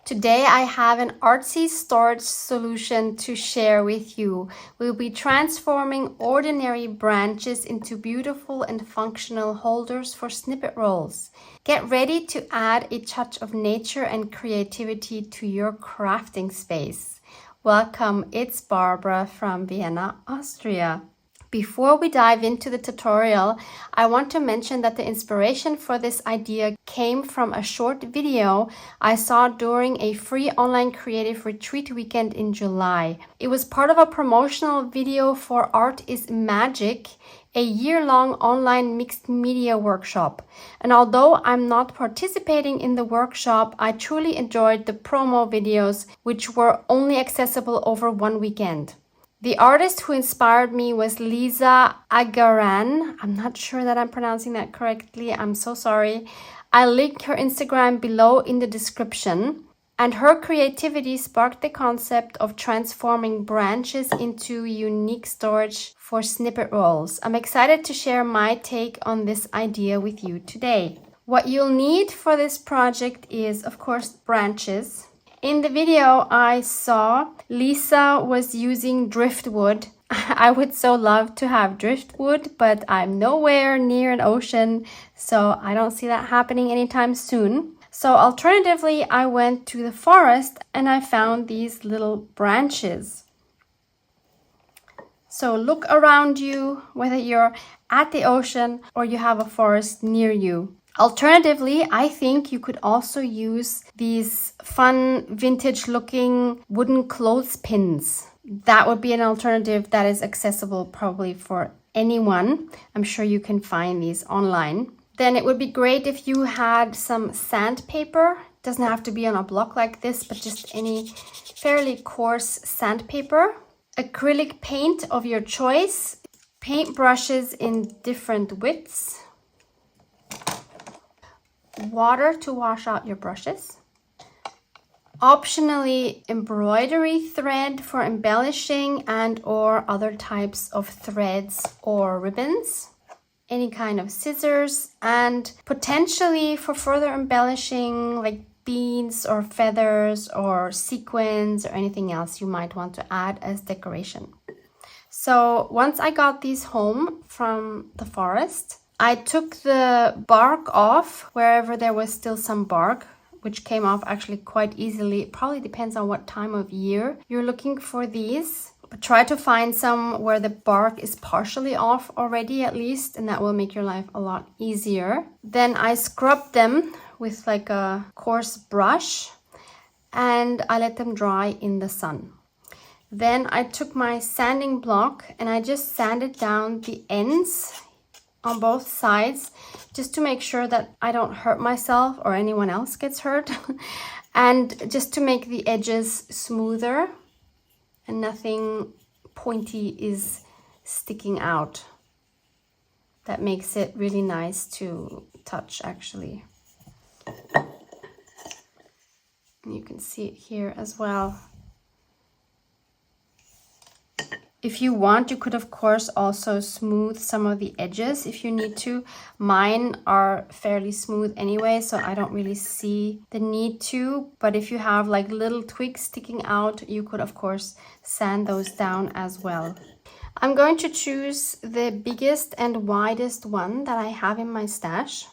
Today I have an artsy storage solution to share with you. We'll be transforming ordinary branches into beautiful and functional holders for snippet rolls. Get ready to add a touch of nature and creativity to your crafting space. Welcome, it's Barbara from Vienna, Austria. Before we dive into the tutorial, I want to mention that the inspiration for this idea came from a short video I saw during a free online creative retreat weekend in July. It was part of a promotional video for Art is Magic, a year-long online mixed media workshop. And although I'm not participating in the workshop, I truly enjoyed the promo videos, which were only accessible over one weekend. The artist who inspired me was Lisa Agaran. I'm not sure that I'm pronouncing that correctly. I'm so sorry. I'll link her Instagram below in the description. And her creativity sparked the concept of transforming branches into unique storage for snippet rolls. I'm excited to share my take on this idea with you today. What you'll need for this project is, of course, branches. In the video I saw, Lisa was using driftwood. I would so love to have driftwood, but I'm nowhere near an ocean, so I don't see that happening anytime soon. So alternatively, I went to the forest and I found these little branches. So look around you, whether you're at the ocean or you have a forest near you. Alternatively, I think you could also use these fun vintage looking wooden clothespins. That would be an alternative that is accessible probably for anyone. I'm sure you can find these online. Then it would be great if you had some sandpaper. It doesn't have to be on a block like this, but just any fairly coarse sandpaper. Acrylic paint of your choice. Paint brushes in different widths. Water to wash out your brushes. Optionally, embroidery thread for embellishing and or other types of threads or ribbons. Any kind of scissors, and potentially for further embellishing like beads or feathers or sequins or anything else you might want to add as decoration. So once I got these home from the forest, I took the bark off wherever there was still some bark, which came off actually quite easily. It probably depends on what time of year you're looking for these. But try to find some where the bark is partially off already at least, and that will make your life a lot easier. Then I scrubbed them with like a coarse brush and I let them dry in the sun. Then I took my sanding block and I just sanded down the ends on both sides, just to make sure that I don't hurt myself or anyone else gets hurt, and just to make the edges smoother and nothing pointy is sticking out. That makes it really nice to touch actually. And you can see it here as well. If you want, you could of course also smooth some of the edges if you need to. Mine are fairly smooth anyway, so I don't really see the need to. But if you have like little twigs sticking out, you could of course sand those down as well. I'm going to choose the biggest and widest one that I have in my stash,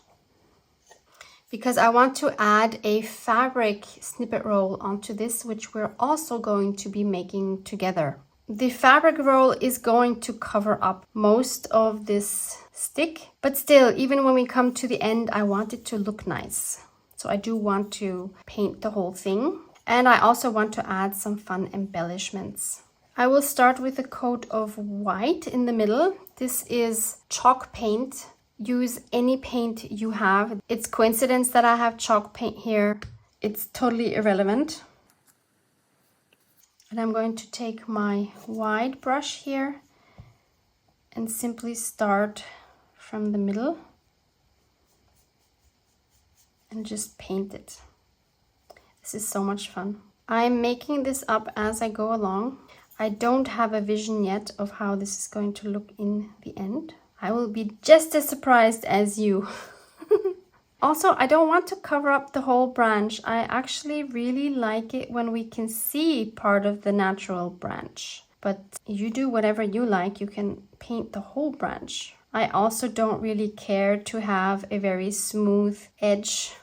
because I want to add a fabric snippet roll onto this, which we're also going to be making together. The fabric roll is going to cover up most of this stick, but still, even when we come to the end, I want it to look nice. So I do want to paint the whole thing, and I also want to add some fun embellishments. I will start with a coat of white in the middle. This is chalk paint. Use any paint you have. It's coincidence that I have chalk paint here. It's totally irrelevant. And I'm going to take my wide brush here and simply start from the middle and just paint it. This is so much fun. I'm making this up as I go along. I don't have a vision yet of how this is going to look in the end. I will be just as surprised as you. Also, I don't want to cover up the whole branch. I actually really like it when we can see part of the natural branch. But you do whatever you like. You can paint the whole branch. I also don't really care to have a very smooth edge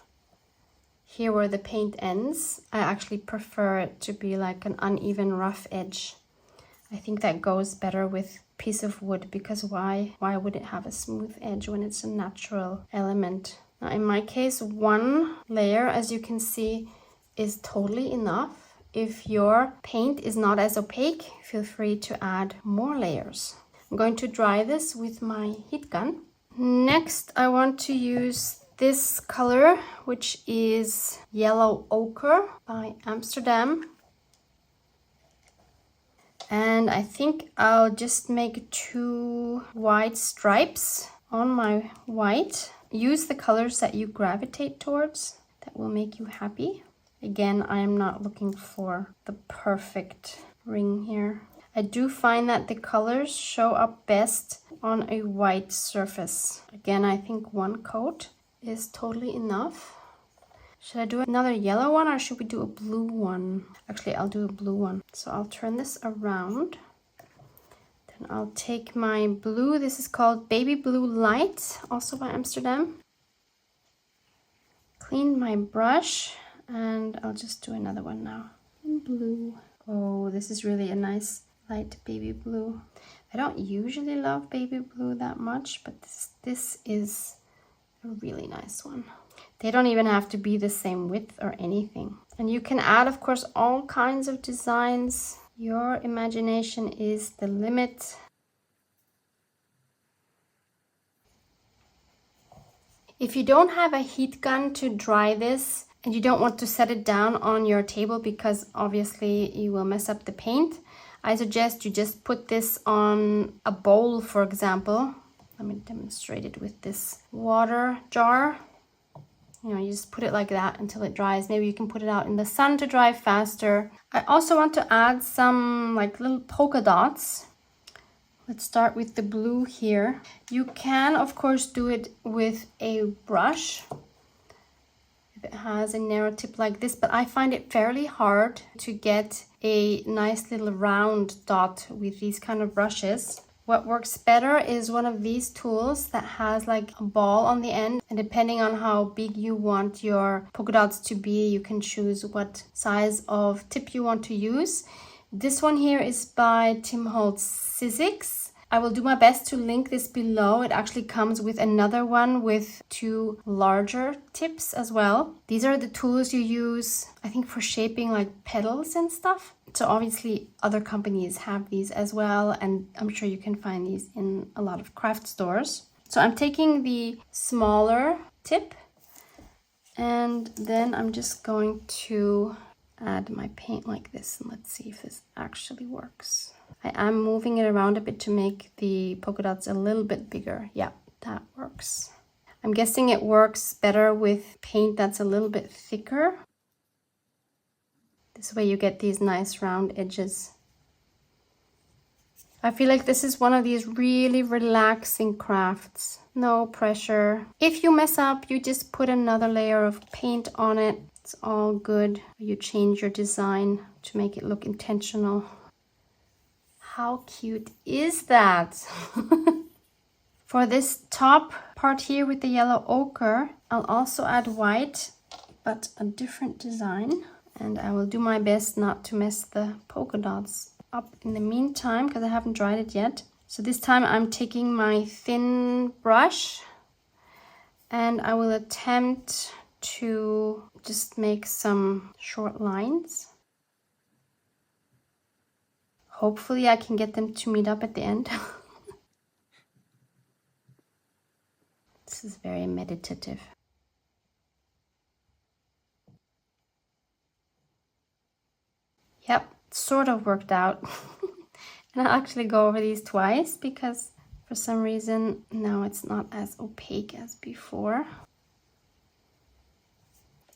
here where the paint ends. I actually prefer it to be like an uneven rough edge. I think that goes better with piece of wood, because why would it have a smooth edge when it's a natural element? Now in my case, one layer, as you can see, is totally enough. If your paint is not as opaque, feel free to add more layers. I'm going to dry this with my heat gun. Next, I want to use this color, which is Yellow Ochre by Amsterdam. And I think I'll just make 2 white stripes on my white. Use the colors that you gravitate towards, that will make you happy. Again, I am not looking for the perfect ring here. I do find that the colors show up best on a white surface. Again, I think 1 coat is totally enough. Should I do another yellow one, or should we do a blue one? Actually, I'll do a blue one. So I'll turn this around. Then I'll take my blue. This is called Baby Blue Light, also by Amsterdam. Clean my brush, and I'll just do another one now in blue. Oh, this is really a nice light baby blue. I don't usually love baby blue that much, but this is a really nice one. They don't even have to be the same width or anything. And you can add, of course, all kinds of designs. Your imagination is the limit. If you don't have a heat gun to dry this, and you don't want to set it down on your table because obviously you will mess up the paint, I suggest you just put this on a bowl, for example. Let me demonstrate it with this water jar. You know, you just put it like that until it dries. Maybe you can put it out in the sun to dry faster. I also want to add some like little polka dots. Let's start with the blue here. You can, of course, do it with a brush if it has a narrow tip like this, but I find it fairly hard to get a nice little round dot with these kind of brushes. What works better is one of these tools that has like a ball on the end, and depending on how big you want your polka dots to be, you can choose what size of tip you want to use. This one here is by Tim Holtz Sizzix. I will do my best to link this below. It actually comes with another one with 2 larger tips as well. These are the tools you use, I think, for shaping like petals and stuff. So obviously other companies have these as well, and I'm sure you can find these in a lot of craft stores. So I'm taking the smaller tip, and then I'm just going to add my paint like this, and let's see if this actually works. I am moving it around a bit to make the polka dots a little bit bigger. Yeah, that works. I'm guessing it works better with paint that's a little bit thicker. This way you get these nice round edges. I feel like this is one of these really relaxing crafts. No pressure. If you mess up, you just put another layer of paint on it. It's all good. You change your design to make it look intentional. How cute is that? For this top part here with the yellow ochre, I'll also add white, but a different design. And I will do my best not to mess the polka dots up in the meantime, because I haven't dried it yet. So this time I'm taking my thin brush, and I will attempt to just make some short lines. Hopefully I can get them to meet up at the end. This is very meditative. Yep, sort of worked out. And I'll actually go over these twice because for some reason now it's not as opaque as before.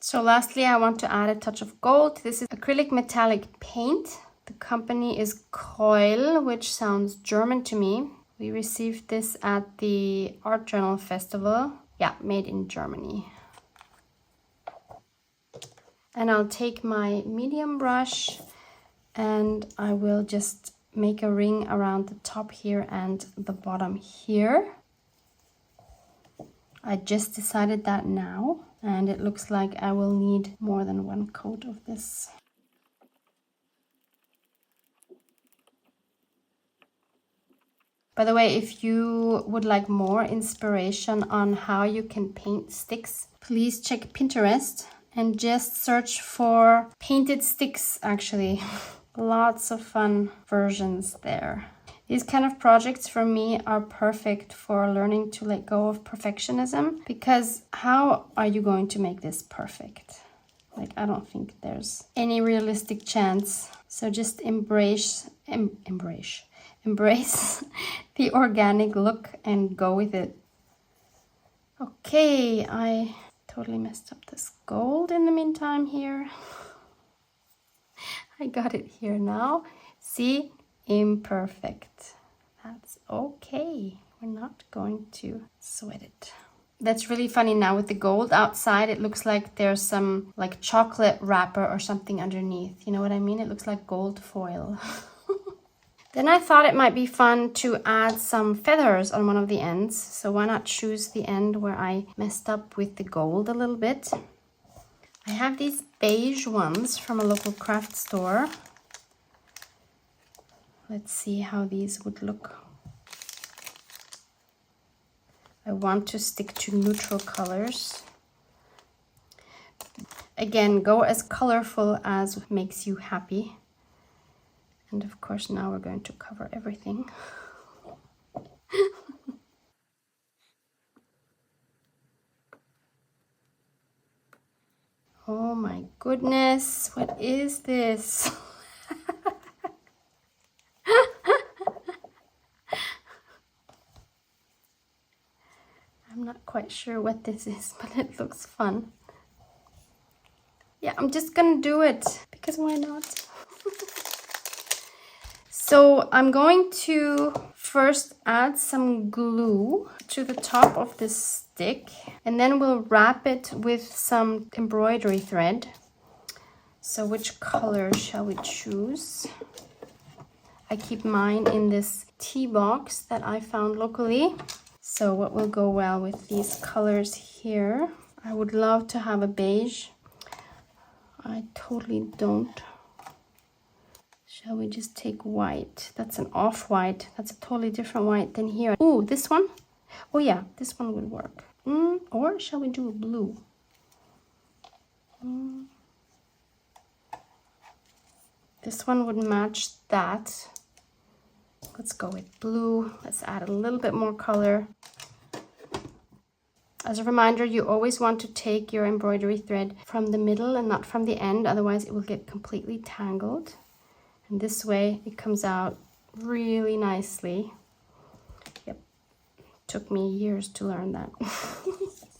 So lastly, I want to add a touch of gold. This is acrylic metallic paint. The company is Coil, which sounds German to me. We received this at the Art Journal Festival. Yeah, made in Germany. And I'll take my medium brush and I will just make a ring around the top here and the bottom here. I just decided that now, and it looks like I will need more than one coat of this. By the way, if you would like more inspiration on how you can paint sticks, please check Pinterest and just search for painted sticks, actually. Lots of fun versions there. These kind of projects for me are perfect for learning to let go of perfectionism, because how are you going to make this perfect? Like, I don't think there's any realistic chance. So just embrace the organic look and go with it. Okay, I totally messed up this gold in the meantime here. I got it here now. See, imperfect. That's okay. We're not going to sweat it. That's really funny now with the gold outside. It looks like there's some like chocolate wrapper or something underneath. You know what I mean? It looks like gold foil. Then I thought it might be fun to add some feathers on one of the ends. So why not choose the end where I messed up with the gold a little bit? I have these beige ones from a local craft store. Let's see how these would look. I want to stick to neutral colors. Again, go as colorful as makes you happy. And of course, now we're going to cover everything. Oh my goodness, what is this? I'm not quite sure what this is, but it looks fun. Yeah, I'm just gonna do it, because why not? So I'm going to first add some glue to the top of this stick, and then we'll wrap it with some embroidery thread. So which color shall we choose? I keep mine in this tea box that I found locally. So what will go well with these colors here? I would love to have a beige. I totally don't. Shall we just take white? That's an off-white. That's a totally different white than here. Oh, this one? Oh yeah, this one would work. Or shall we do a blue? This one would match that. Let's go with blue. Let's add a little bit more color. As a reminder, you always want to take your embroidery thread from the middle and not from the end, otherwise it will get completely tangled. And this way it comes out really nicely. Yep, took me years to learn that.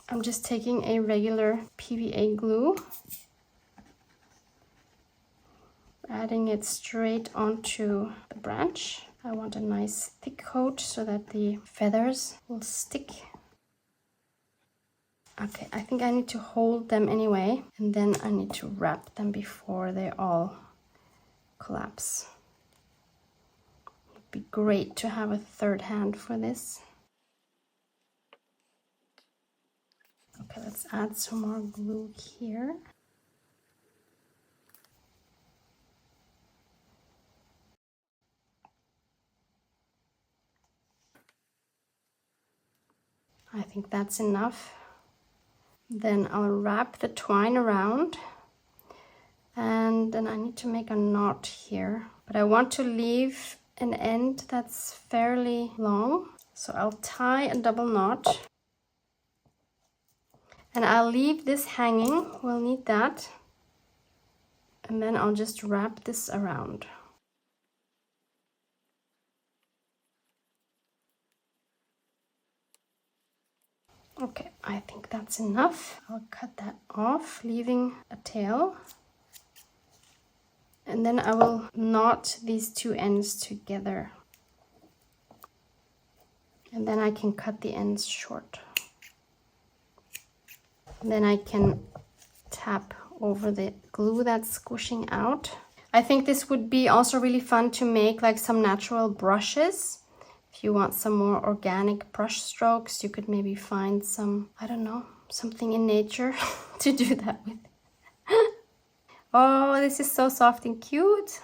I'm just taking a regular PVA glue, adding it straight onto the branch. I want a nice thick coat so that the feathers will stick. Okay, I think I need to hold them anyway, and then I need to wrap them before they all collapse. It'd be great to have a third hand for this. Okay, let's add some more glue here. I think that's enough. Then I'll wrap the twine around, and then I need to make a knot here, but I want to leave an end that's fairly long. So I'll tie a double knot, and I'll leave this hanging. We'll need that. And then I'll just wrap this around. Okay, I think that's enough. I'll cut that off, leaving a tail. And then I will knot these two ends together. And then I can cut the ends short. And then I can tap over the glue that's squishing out. I think this would be also really fun to make like some natural brushes. If you want some more organic brush strokes, you could maybe find some, I don't know, something in nature to do that with. Oh, this is so soft and cute.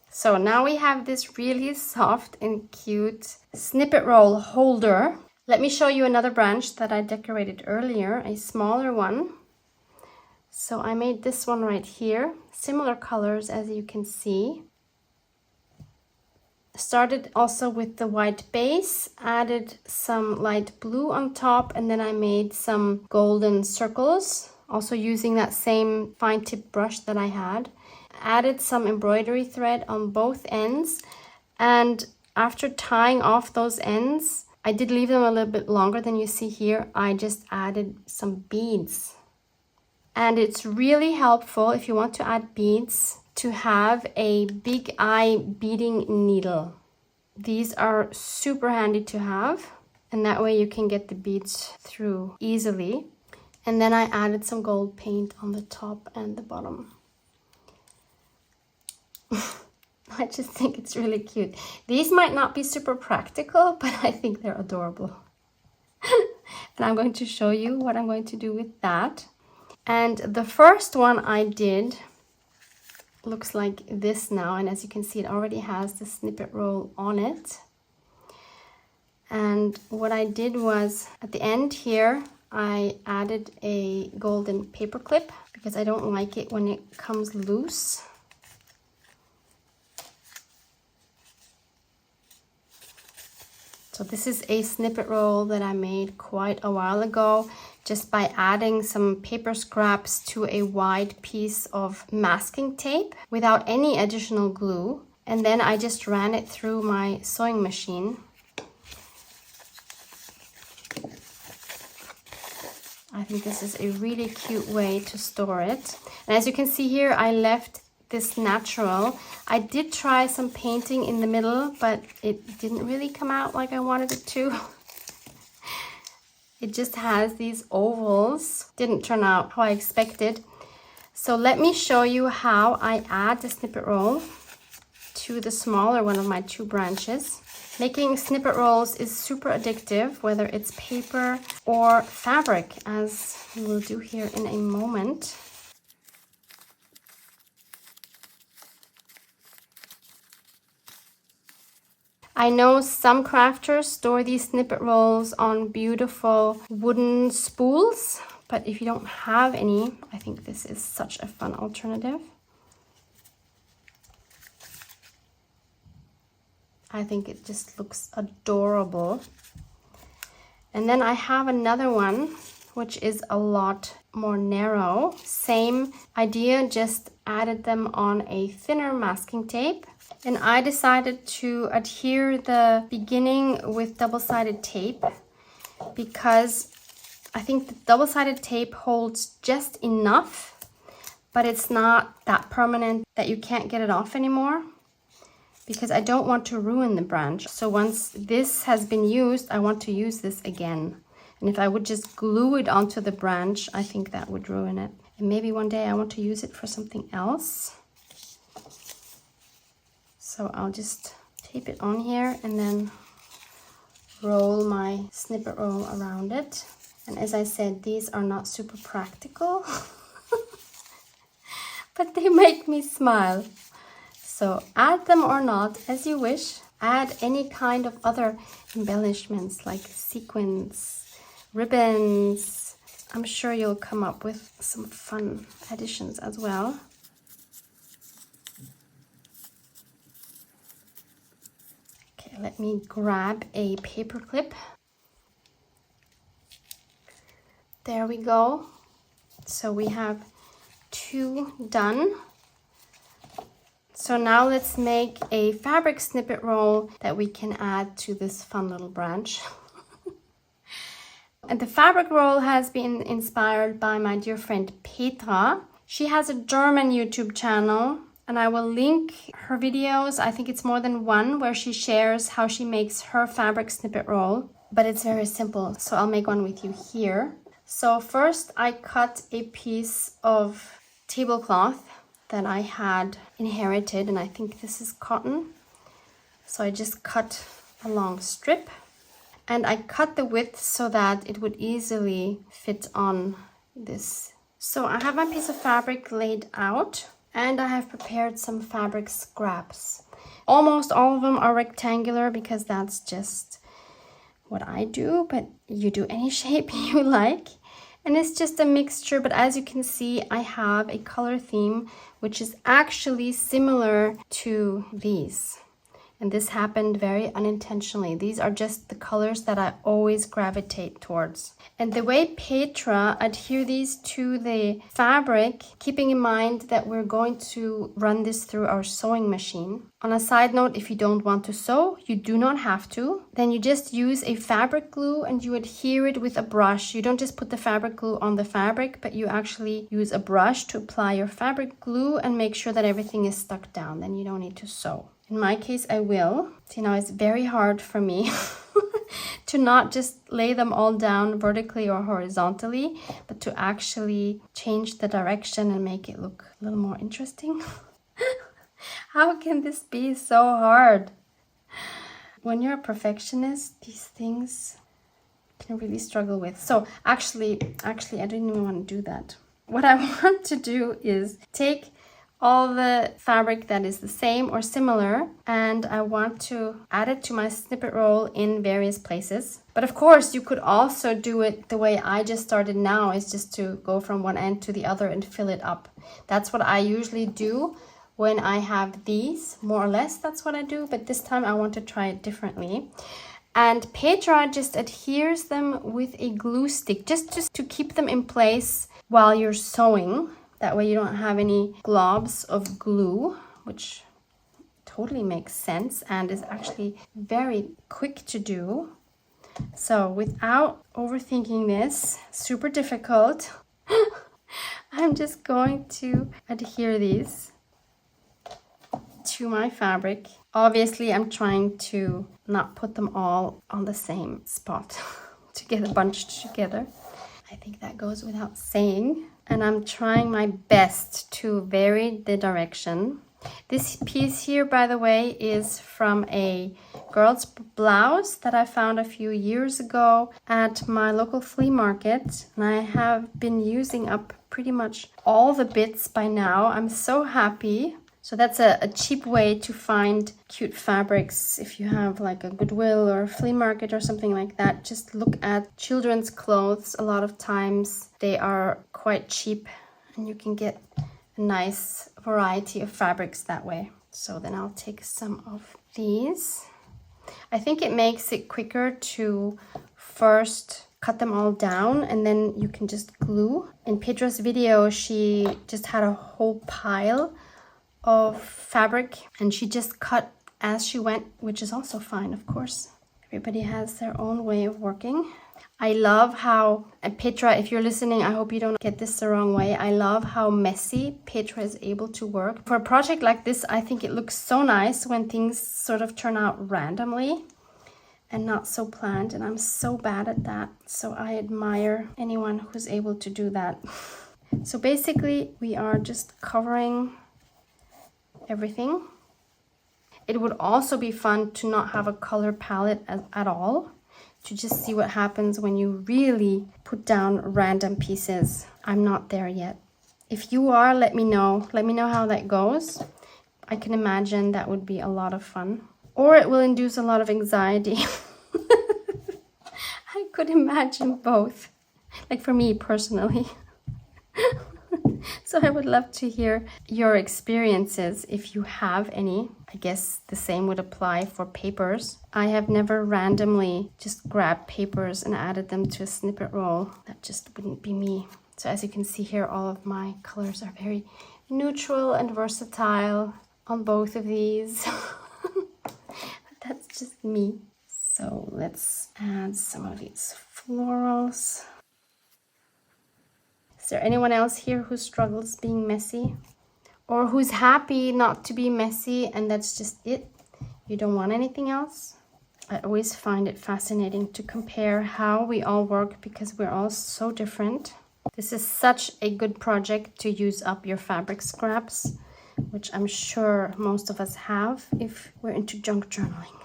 So now we have this really soft and cute snippet roll holder. Let me show you another branch that I decorated earlier, a smaller one. So I made this one right here, similar colors as you can see. Started also with the white base, added some light blue on top, and then I made some golden circles, also using that same fine tip brush that I had. Added some embroidery thread on both ends, and after tying off those ends, I did leave them a little bit longer than you see here. I just added some beads. And it's really helpful if you want to add beads to have a big eye beading needle. These are super handy to have, and that way you can get the beads through easily. And then I added some gold paint on the top and the bottom. I just think it's really cute. These might not be super practical, but I think they're adorable. And I'm going to show you what I'm going to do with that. And the first one I did looks like this now, and as you can see, it already has the snippet roll on it. And what I did was, at the end here, I added a golden paper clip because I don't like it when it comes loose. So this is a snippet roll that I made quite a while ago, just by adding some paper scraps to a wide piece of masking tape without any additional glue. And then I just ran it through my sewing machine. I think this is a really cute way to store it. And as you can see here, I left this natural. I did try some painting in the middle, but it didn't really come out like I wanted it to. It just has these ovals. Didn't turn out how I expected. So let me show you how I add the snippet roll to the smaller one of my two branches. Making snippet rolls is super addictive, whether it's paper or fabric, as we will do here in a moment. I know some crafters store these snippet rolls on beautiful wooden spools, but if you don't have any, I think this is such a fun alternative. I think it just looks adorable. And then I have another one, which is a lot more narrow. Same idea, just added them on a thinner masking tape. And I decided to adhere the beginning with double-sided tape because I think the double-sided tape holds just enough, but it's not that permanent that you can't get it off anymore, because I don't want to ruin the branch. So once this has been used, I want to use this again. And if I would just glue it onto the branch, I think that would ruin it. And maybe one day I want to use it for something else. So I'll just tape it on here and then roll my snippet roll around it. And as I said, these are not super practical, but they make me smile. So add them or not, as you wish. Add any kind of other embellishments like sequins, ribbons. I'm sure you'll come up with some fun additions as well. Okay, let me grab a paper clip. There we go. So we have 2 done. So now let's make a fabric snippet roll that we can add to this fun little branch. And the fabric roll has been inspired by my dear friend Petra. She has a German YouTube channel, and I will link her videos. I think it's more than one, where she shares how she makes her fabric snippet roll. But it's very simple, so I'll make one with you here. So first I cut a piece of tablecloth that I had inherited, and I think this is cotton. So I just cut a long strip, and I cut the width so that it would easily fit on this. So I have my piece of fabric laid out, and I have prepared some fabric scraps. Almost all of them are rectangular because that's just what I do, but you do any shape you like. And it's just a mixture, but as you can see, I have a color theme which is actually similar to these. And this happened very unintentionally. These are just the colors that I always gravitate towards. And the way Petra adhere these to the fabric, keeping in mind that we're going to run this through our sewing machine. On a side note, if you don't want to sew, you do not have to. Then you just use a fabric glue and you adhere it with a brush. You don't just put the fabric glue on the fabric, but you actually use a brush to apply your fabric glue and make sure that everything is stuck down. Then you don't need to sew. In my case, I will. See, now it's very hard for me to not just lay them all down vertically or horizontally, but to actually change the direction and make it look a little more interesting. How can this be so hard? When you're a perfectionist, these things can really struggle with. So actually, I didn't even want to do that. What I want to do is take all the fabric that is the same or similar, and I want to add it to my snippet roll in various places. But of course, you could also do it the way I just started now, is just to go from one end to the other and fill it up. That's what I usually do when I have these, more or less that's what I do, but this time I want to try it differently. And Petra just adheres them with a glue stick, just to keep them in place while you're sewing. That way you don't have any globs of glue, which totally makes sense and is actually very quick to do. So without overthinking this, super difficult, I'm just going to adhere these to my fabric. Obviously, I'm trying to not put them all on the same spot to get a bunch together. I think that goes without saying. And I'm trying my best to vary the direction. This piece here, by the way, is from a girl's blouse that I found a few years ago at my local flea market. And I have been using up pretty much all the bits by now. I'm so happy. So that's a cheap way to find cute fabrics. If you have like a Goodwill or a flea market or something like that, just look at children's clothes. A lot of times they are quite cheap and you can get a nice variety of fabrics that way. So then I'll take some of these. I think it makes it quicker to first cut them all down and then you can just glue. In Petra's video, she just had a whole pile of fabric and she just cut as she went, which is also fine, of course. Everybody has their own way of working. I love how, and Petra, if you're listening, I hope you don't get this the wrong way. I love how messy Petra is able to work. For a project like this, I think it looks so nice when things sort of turn out randomly and not so planned, and I'm so bad at that. So I admire anyone who's able to do that. So basically, we are just covering everything. It would also be fun to not have a color palette at all, to just see what happens when you really put down random pieces. I'm not there yet. If you are, let me know. Let me know how that goes. I can imagine that would be a lot of fun. Or it will induce a lot of anxiety. I could imagine both. Like for me personally. So I would love to hear your experiences if you have any. I guess the same would apply for papers. I have never randomly just grabbed papers and added them to a snippet roll. That just wouldn't be me. So as you can see here, all of my colors are very neutral and versatile on both of these. That's just me. So let's add some of these florals. Is there anyone else here who struggles being messy? Or who's happy not to be messy and that's just it? You don't want anything else? I always find it fascinating to compare how we all work because we're all so different. This is such a good project to use up your fabric scraps, which I'm sure most of us have if we're into junk journaling.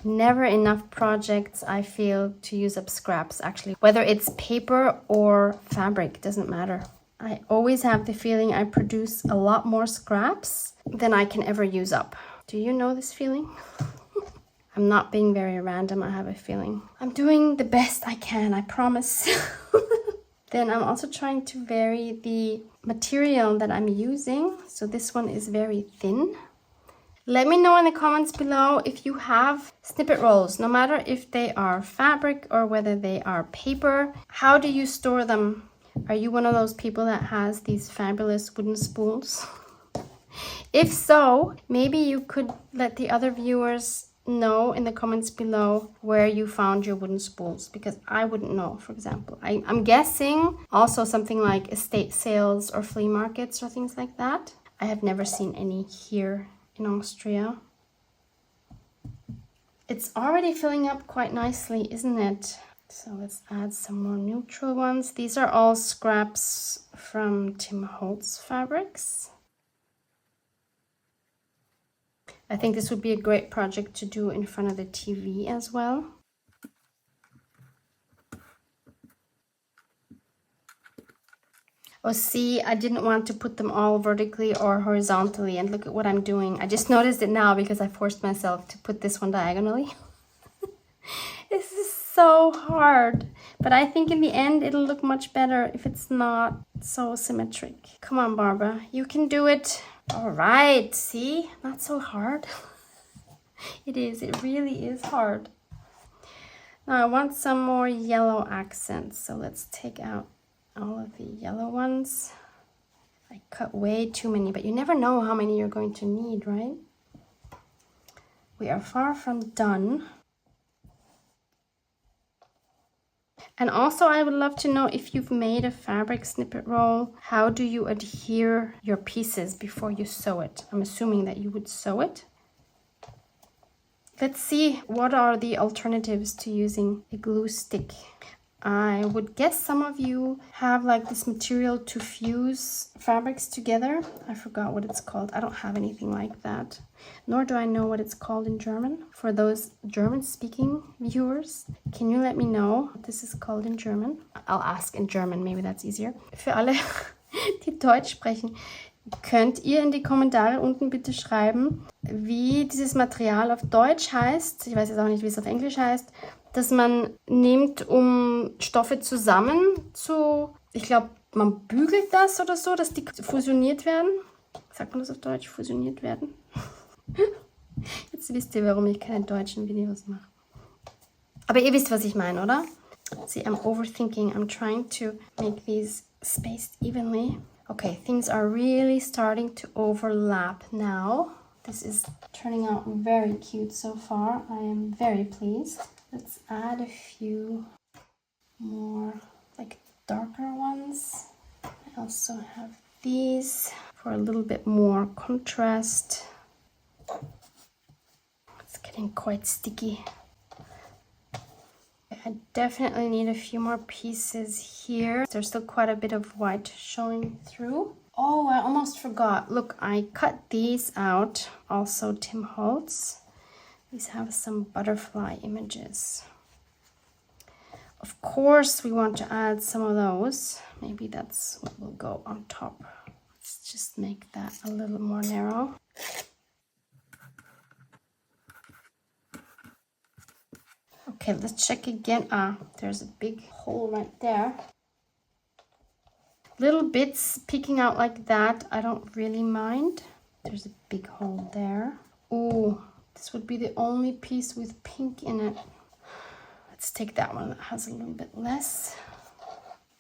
Never enough projects, I feel, to use up scraps, actually. Whether it's paper or fabric, doesn't matter. I always have the feeling I produce a lot more scraps than I can ever use up. Do you know this feeling? I'm not being very random, I have a feeling. I'm doing the best I can, I promise. Then I'm also trying to vary the material that I'm using. So this one is very thin. Let me know in the comments below if you have snippet rolls, no matter if they are fabric or whether they are paper. How do you store them? Are you one of those people that has these fabulous wooden spools? If so, maybe you could let the other viewers know in the comments below where you found your wooden spools, because I wouldn't know, for example. I'm guessing also something like estate sales or flea markets or things like that. I have never seen any here in Austria. It's already filling up quite nicely, isn't it? So let's add some more neutral ones. These are all scraps from Tim Holtz fabrics. I think this would be a great project to do in front of the TV as well. Oh, see, I didn't want to put them all vertically or horizontally, and look at what I'm doing. I just noticed it now because I forced myself to put this one diagonally. This is so hard, but I think in the end it'll look much better if it's not so symmetric. Come on, Barbara, you can do it. All right, see, not so hard. It is, it really is hard. Now I want some more yellow accents, so let's take out all of the yellow ones. I cut way too many, but you never know how many you're going to need, right? We are far from done. And also I would love to know if you've made a fabric snippet roll, how do you adhere your pieces before you sew it? I'm assuming that you would sew it. Let's see what are the alternatives to using a glue stick. I would guess some of you have like this material to fuse fabrics together. I forgot what it's called. I don't have anything like that. Nor do I know what it's called in German. For those German-speaking viewers, can you let me know what this is called in German? I'll ask in German, maybe that's easier. Für alle, die Deutsch sprechen, könnt ihr in die Kommentare unten bitte schreiben, wie dieses Material auf Deutsch heißt. Ich weiß jetzt auch nicht, wie es auf Englisch heißt. Dass man nimmt, um Stoffe zusammen zu, ich glaube, man bügelt das oder so, dass die fusioniert werden. Sagt man das auf Deutsch? Fusioniert werden? Jetzt wisst ihr, warum ich keine deutschen Videos mache. Aber ihr wisst, was ich meine, oder? See, I'm overthinking. I'm trying to make these spaced evenly. Okay, things are really starting to overlap now. This is turning out very cute so far. I am very pleased. Let's add a few more like darker ones. I also have these for a little bit more contrast. It's getting quite sticky. I definitely need a few more pieces here. There's still quite a bit of white showing through. Oh, I almost forgot. Look, I cut these out. Also Tim Holtz. These have some butterfly images. Of course, we want to add some of those. Maybe that's what will go on top. Let's just make that a little more narrow. Okay, let's check again. Ah, there's a big hole right there. Little bits peeking out like that, I don't really mind. There's a big hole there. Ooh, this would be the only piece with pink in it. Let's take that one that has a little bit less.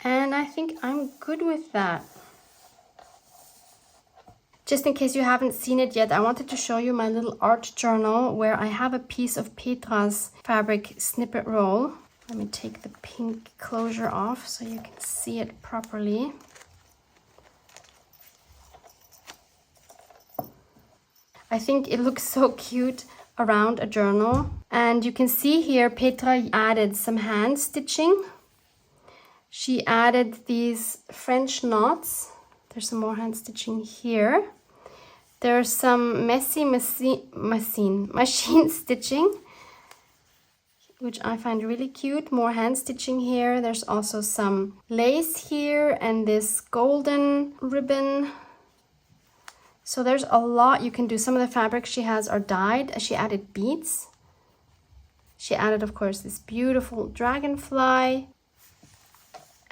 And I think I'm good with that. Just in case you haven't seen it yet, I wanted to show you my little art journal where I have a piece of Petra's fabric snippet roll. Let me take the pink closure off so you can see it properly. I think it looks so cute around a journal. And you can see here Petra added some hand stitching. She added these French knots. There's some more hand stitching here. There's some machine stitching, which I find really cute. More hand stitching here. There's also some lace here and this golden ribbon. So there's a lot you can do. Some of the fabrics she has are dyed. She added beads. She added, of course, this beautiful dragonfly.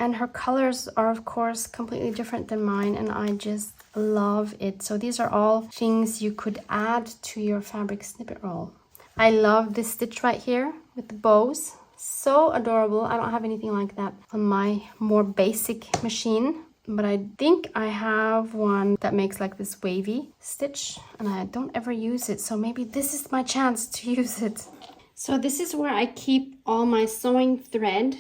And her colors are, of course, completely different than mine, and I just love it. So these are all things you could add to your fabric snippet roll. I love this stitch right here with the bows. So adorable. I don't have anything like that on my more basic machine, but I think I have one that makes like this wavy stitch, and I don't ever use it. So maybe this is my chance to use it. So this is where I keep all my sewing thread.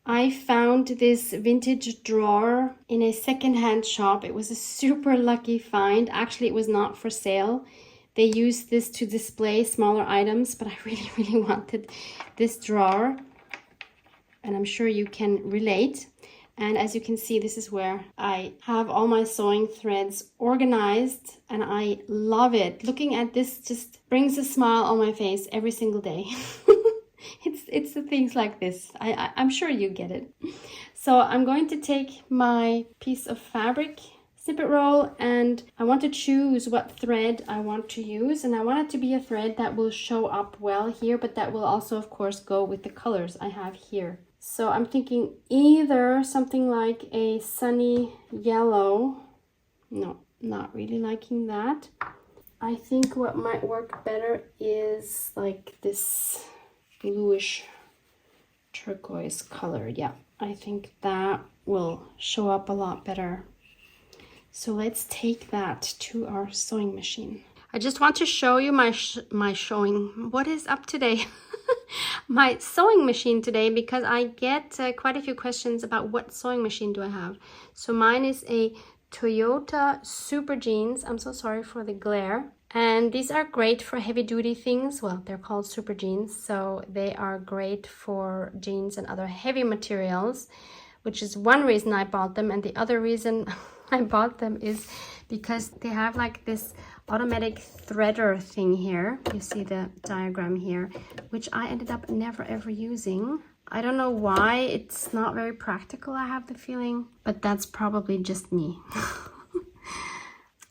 I found this vintage drawer in a secondhand shop. It was a super lucky find. Actually, it was not for sale. They used this to display smaller items, but I really wanted this drawer. And I'm sure you can relate. And as you can see, this is where I have all my sewing threads organized, and I love it. Looking at this just brings a smile on my face every single day. It's the things like this. I'm sure you get it. So I'm going to take my piece of fabric snippet roll, and I want to choose what thread I want to use, and I want it to be a thread that will show up well here, but that will also, of course, go with the colors I have here. So I'm thinking either something like a sunny yellow. No, not really liking that. I think what might work better is like this bluish turquoise color. Yeah, I think that will show up a lot better. So let's take that to our sewing machine. I just want to show you my showing. What is up today? My sewing machine today, because I get quite a few questions about what sewing machine do I have. So mine is a Toyota Super Jeans. I'm so sorry for the glare. And these are great for heavy duty things. Well, they're called Super Jeans, so they are great for jeans and other heavy materials, which is one reason I bought them. And the other reason I bought them is because they have like this automatic threader thing here. You see the diagram here, which I ended up never ever using. I don't know why. It's not very practical, I have the feeling, but that's probably just me.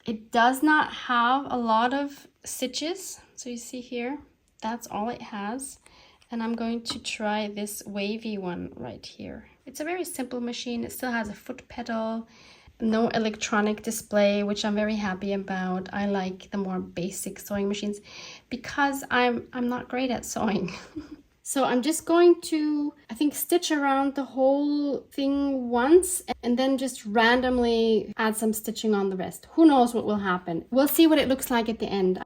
It does not have a lot of stitches. So you see here, that's all it has. And I'm going to try this wavy one right here. It's a very simple machine. It still has a foot pedal, no electronic display, which I'm very happy about. I like the more basic sewing machines because I'm not great at sewing. So I'm just going to, I think, stitch around the whole thing once and then just randomly add some stitching on the rest. Who knows what will happen? We'll see what it looks like at the end.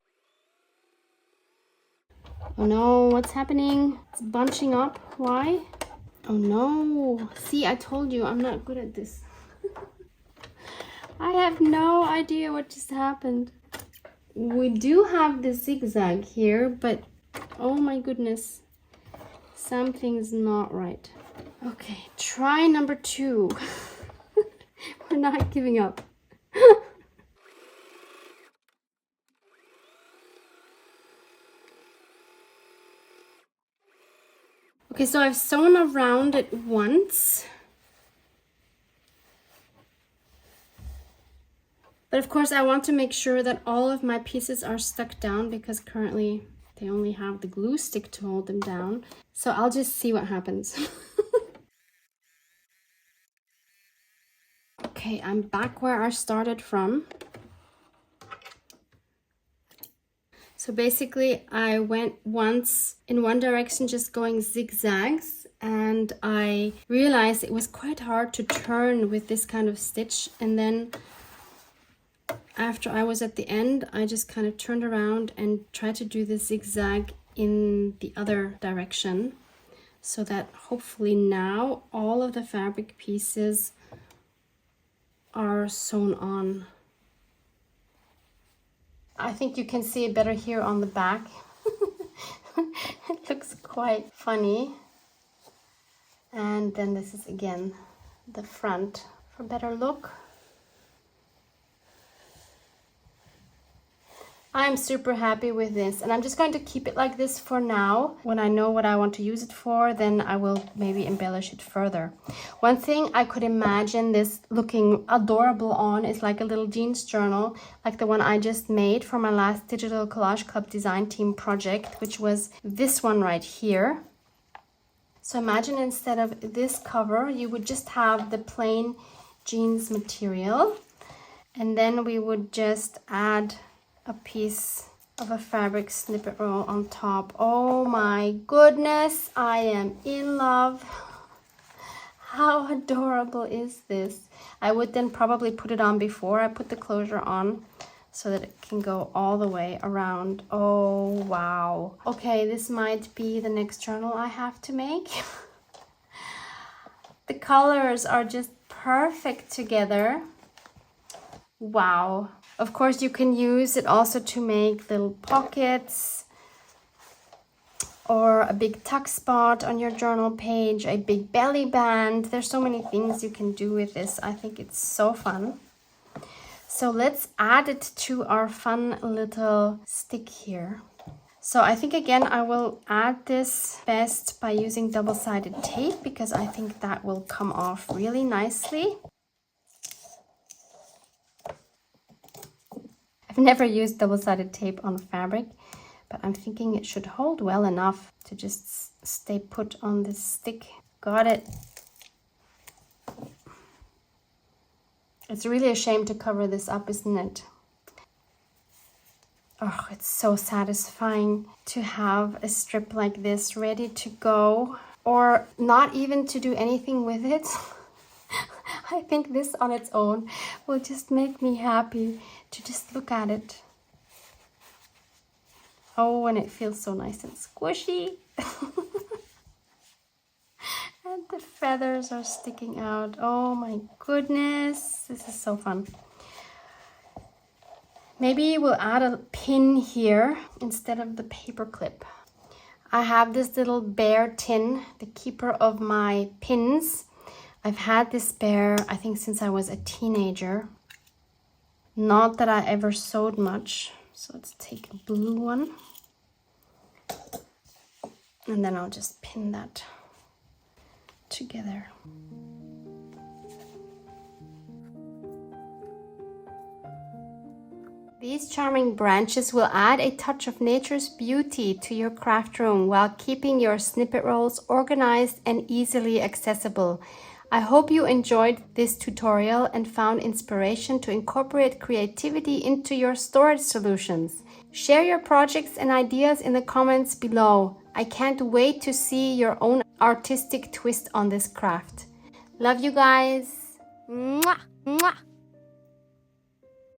Oh no, what's happening? It's bunching up. Why? Oh no. See, I told you I'm not good at this. I have no idea what just happened. We do have the zigzag here, but oh my goodness. Something's not right. Okay, try number 2. We're not giving up. Okay, so I've sewn around it once. But of course I want to make sure that all of my pieces are stuck down because currently they only have the glue stick to hold them down. So I'll just see what happens. Okay, I'm back where I started from. So basically I went once in one direction, just going zigzags, and I realized it was quite hard to turn with this kind of stitch. And then after I was at the end, I just kind of turned around and tried to do the zigzag in the other direction, so that hopefully now all of the fabric pieces are sewn on. I think you can see it better here on the back. It looks quite funny. And then this is again the front for a better look. I'm super happy with this, and I'm just going to keep it like this for now. When I know what I want to use it for, then I will maybe embellish it further. One thing I could imagine this looking adorable on is like a little jeans journal, like the one I just made for my last Digital Collage Club design team project, which was this one right here. So imagine instead of this cover, you would just have the plain jeans material, and then we would just add a piece of a fabric snippet roll on top. Oh my goodness, I am in love. How adorable is this? I would then probably put it on before I put the closure on so that it can go all the way around. Oh wow. Okay, this might be the next journal I have to make. The colors are just perfect together. Wow. Of course, you can use it also to make little pockets or a big tuck spot on your journal page, a big belly band. There's so many things you can do with this. I think it's so fun. So let's add it to our fun little stick here. So I think again, I will add this best by using double-sided tape because I think that will come off really nicely. I've never used double-sided tape on fabric, but I'm thinking it should hold well enough to just stay put on this stick. Got it. It's really a shame to cover this up, isn't it? Oh, it's so satisfying to have a strip like this ready to go, or not even to do anything with it. I think this on its own will just make me happy to just look at it. Oh, and it feels so nice and squishy. And the feathers are sticking out. Oh my goodness, this is so fun. Maybe we'll add a pin here instead of the paper clip. I have this little bear tin, the keeper of my pins. I've had this bear, I think, since I was a teenager. Not that I ever sewed much. So let's take a blue one. And then I'll just pin that together. These charming branches will add a touch of nature's beauty to your craft room while keeping your snippet rolls organized and easily accessible. I hope you enjoyed this tutorial and found inspiration to incorporate creativity into your storage solutions. Share your projects and ideas in the comments below. I can't wait to see your own artistic twist on this craft. Love you guys. Mwah, mwah.